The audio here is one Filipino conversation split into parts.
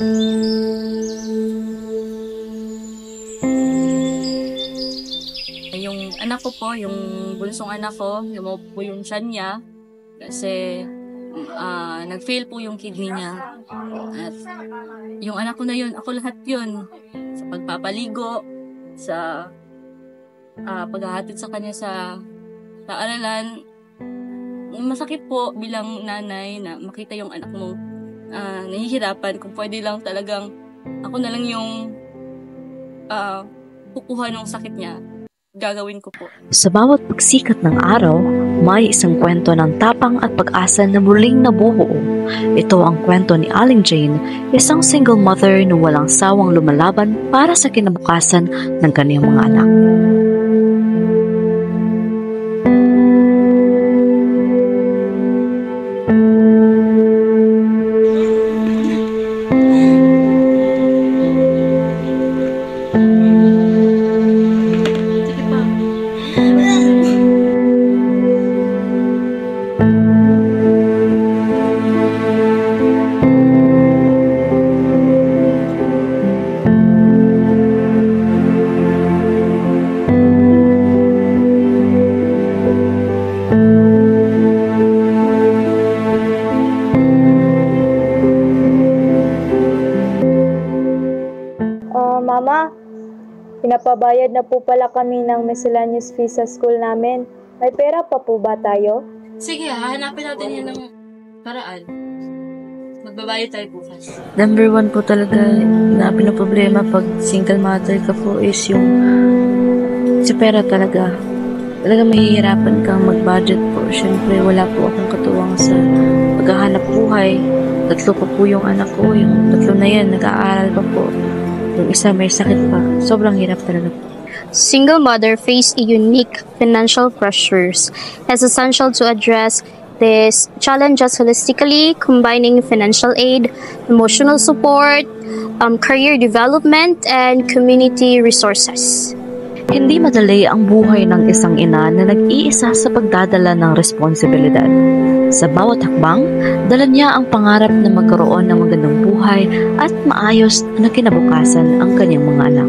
Yung anak ko po, yung bunsong anak ko, lumog po yung tiyan niya kasi nag-fail po yung kidney niya. At yung anak ko na yun, ako lahat yun. Sa pagpapaligo, sa paghahatid sa kanya sa paaralan. Masakit po bilang nanay na makita yung anak mo nahihirapan. Kung pwede lang talagang ako na lang yung kukuha ng sakit niya, gagawin ko po. Sa bawat pagsikat ng araw, may isang kwento ng tapang at pag-asa na muling nabubuo. Ito ang kwento ni Aling Jane, isang single mother na walang sawang lumalaban para sa kinabukasan ng kanyang mga anak. Mama, pinapabayad na po pala kami ng miscellaneous fee sa school namin. May pera pa po ba tayo? Sige, hahanapin natin yan ng paraan. Magbabayad tayo bukas. Number one po talaga na pinoproblema pag single mother ka po is yung sa pera talaga. Talaga mahihirapan kang mag-budget po. Siyempre, wala po akong katuwang sa paghahanap buhay. 3 pa po yung anak ko. Yung 3 na yan, nag-aaral pa po. Yung isa may sakit pa. Sobrang hirap talaga po. Single mother face a unique financial pressures. It's essential to address these challenges holistically, combining financial aid, emotional support, career development, and community resources. Hindi madali ang buhay ng isang ina na nag-iisa sa pagdadala ng responsibilidad. Sa bawat hakbang, dala niya ang pangarap na magkaroon ng magandang buhay at maayos na kinabukasan ang kanyang mga anak.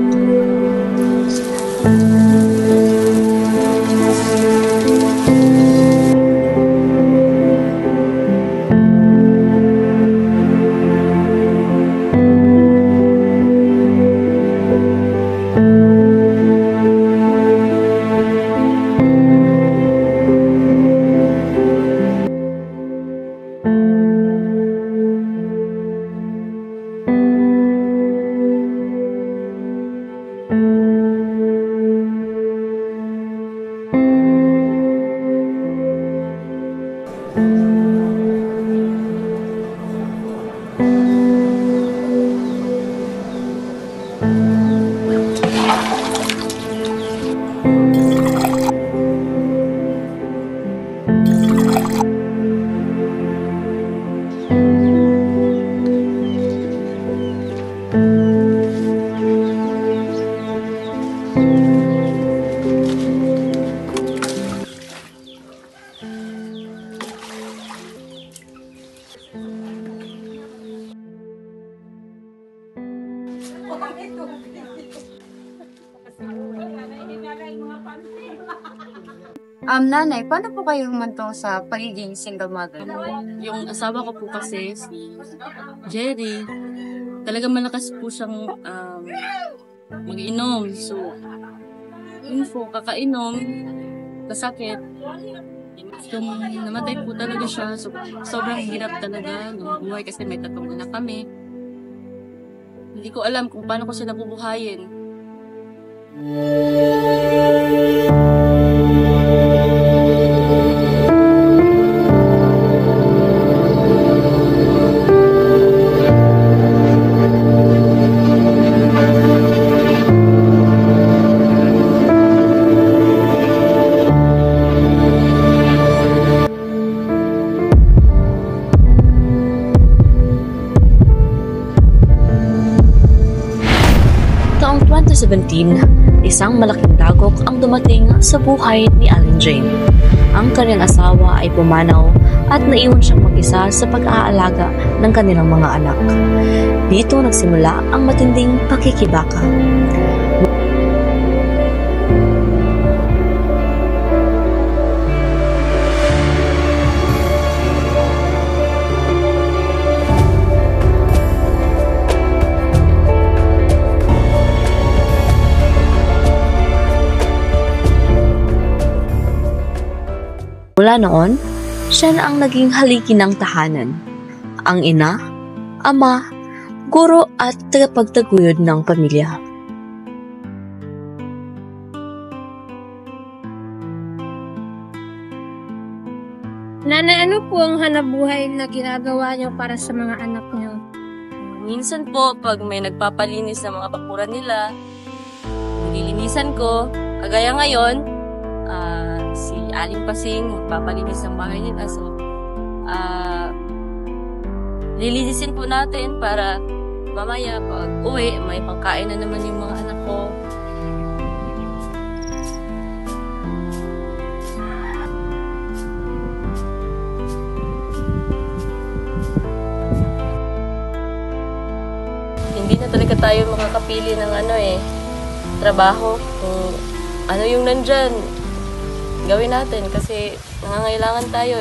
Nanay, paano po kayo humantong sa pagiging single mother? Yung asawa ko po kasi, si Jerry, talagang malakas po siyang mag-inom. So, yun po, kakainom, kasakit. Yung namatay po talaga siya. So, sobrang hirap talaga ng buhay kasi may 3 anak kami. Hindi ko alam kung paano ko sila bubuhayin. Taong 2017, isang malaking dagok ang dumating sa buhay ni Aling Jane. Ang kanyang asawa ay pumanaw at naiwan siyang mag-isa sa pag-aalaga ng kanilang mga anak. Dito nagsimula ang matinding pakikibaka. Mula noon, siya na ang naging haligi ng tahanan. Ang ina, ama, guro at tagapagtaguyod ng pamilya. Nanay, ano po ang hanapbuhay na ginagawa niyo para sa mga anak niyo? Minsan po, pag may nagpapalinis ng mga bakuran nila, nililinisan ko. Kagaya ngayon, si Aling Pasing magpapalinis ng bahay nila. So, lilinisin po natin para mamaya pag uwi, may pangkain na naman yung mga anak ko. Hindi na talaga tayo makakapili ng trabaho. Kung ano yung nandyan, gawin natin kasi nangangailangan tayo